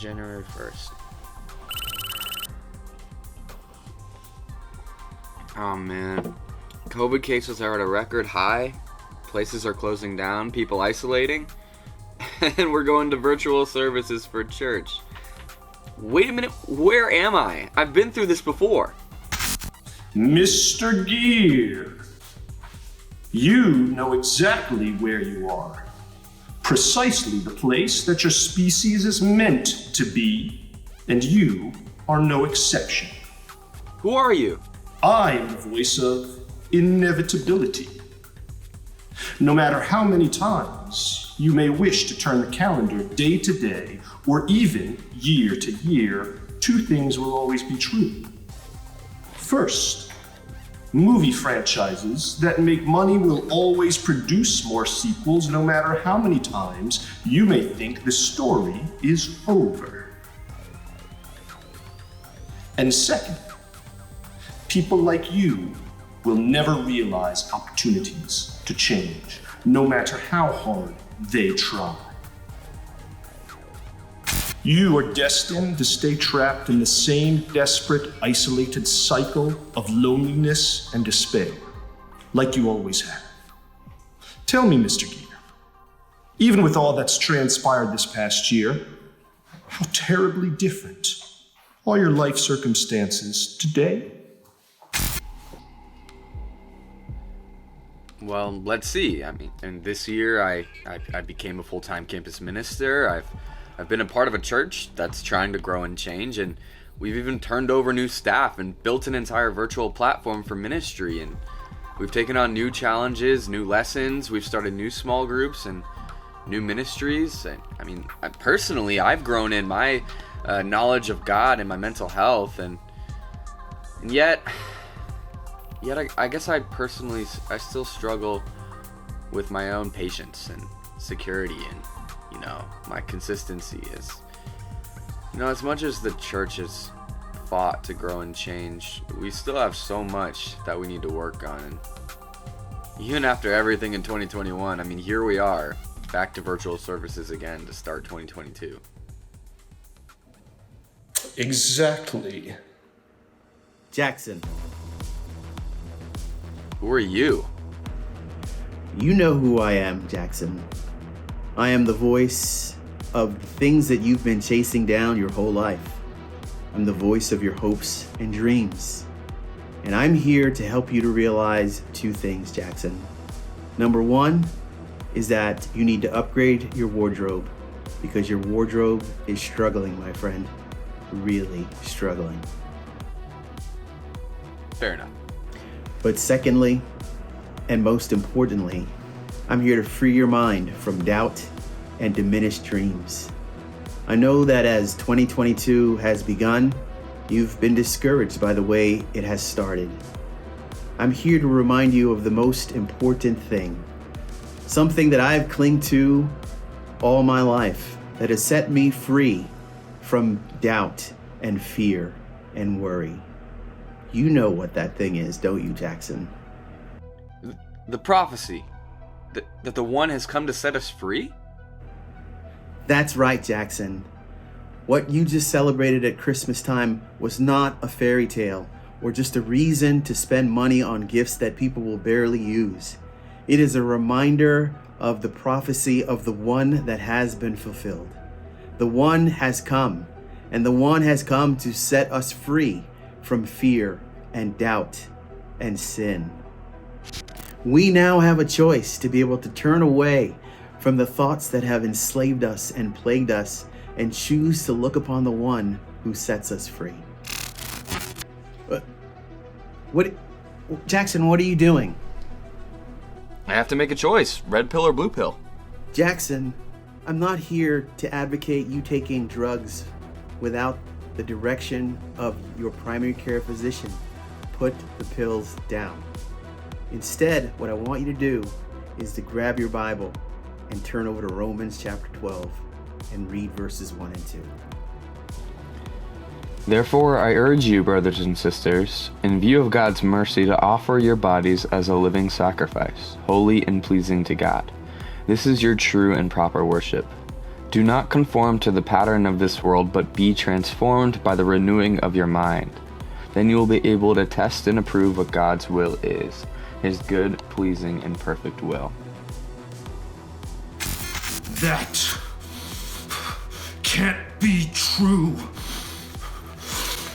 January 1st. Oh man. COVID cases are at a record high. Places are closing down, people isolating. And we're going to virtual services for church. Wait a minute, where am I? I've been through this before. Mr. Gear, you know exactly where you are. Precisely the place that your species is meant to be, and you are no exception. Who are you? I am the voice of inevitability. No matter how many times you may wish to turn the calendar day to day, or even year to year, two things will always be true. First, movie franchises that make money will always produce more sequels no matter how many times you may think the story is over. And second, people like you will never realize opportunities to change, no matter how hard they try. You are destined to stay trapped in the same desperate, isolated cycle of loneliness and despair, like you always have. Tell me, Mr. Gear, even with all that's transpired this past year, how terribly different are your life circumstances today? Well, let's see. I mean, and this year I became a full-time campus minister. I've been a part of a church that's trying to grow and change, and we've even turned over new staff and built an entire virtual platform for ministry, and we've taken on new challenges, new lessons. We've started new small groups and new ministries. And I mean, personally, I've grown in my knowledge of God and my mental health, and yet I guess I still struggle with my own patience and security, and my consistency is, as much as the church has fought to grow and change, we still have so much that we need to work on. And even after everything in 2021, I mean, here we are, back to virtual services again to start 2022. Exactly. Jackson. Who are you? You know who I am, Jackson. I am the voice of the things that you've been chasing down your whole life. I'm the voice of your hopes and dreams. And I'm here to help you to realize two things, Jackson. Number one is that you need to upgrade your wardrobe, because your wardrobe is struggling, my friend. Really struggling. Fair enough. But secondly, and most importantly, I'm here to free your mind from doubt and diminished dreams. I know that as 2022 has begun, you've been discouraged by the way it has started. I'm here to remind you of the most important thing, something that I've clung to all my life, that has set me free from doubt and fear and worry. You know what that thing is, don't you, Jackson? The prophecy that the one has come to set us free? That's right, Jackson. What you just celebrated at Christmas time was not a fairy tale or just a reason to spend money on gifts that people will barely use. It is a reminder of the prophecy of the one that has been fulfilled. The one has come, and the one has come to set us free from fear and doubt and sin. We now have a choice to be able to turn away from the thoughts that have enslaved us and plagued us and choose to look upon the one who sets us free. Jackson, what are you doing? I have to make a choice, red pill or blue pill. Jackson, I'm not here to advocate you taking drugs without the direction of your primary care physician. Put the pills down. Instead, what I want you to do is to grab your Bible and turn over to Romans chapter 12 and read verses 1 and 2. Therefore, I urge you, brothers and sisters, in view of God's mercy, to offer your bodies as a living sacrifice, holy and pleasing to God. This is your true and proper worship. Do not conform to the pattern of this world, but be transformed by the renewing of your mind. Then you will be able to test and approve what God's will is, his good, pleasing, and perfect will. That can't be true.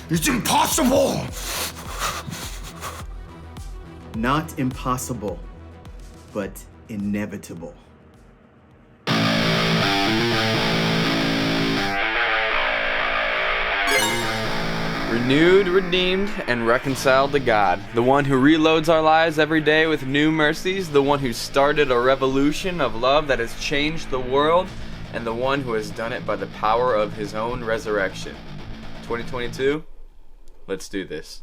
It's impossible! Not impossible, but inevitable. Renewed, redeemed, and reconciled to God. The one who reloads our lives every day with new mercies. The one who started a revolution of love that has changed the world. And the one who has done it by the power of his own resurrection. 2022, let's do this.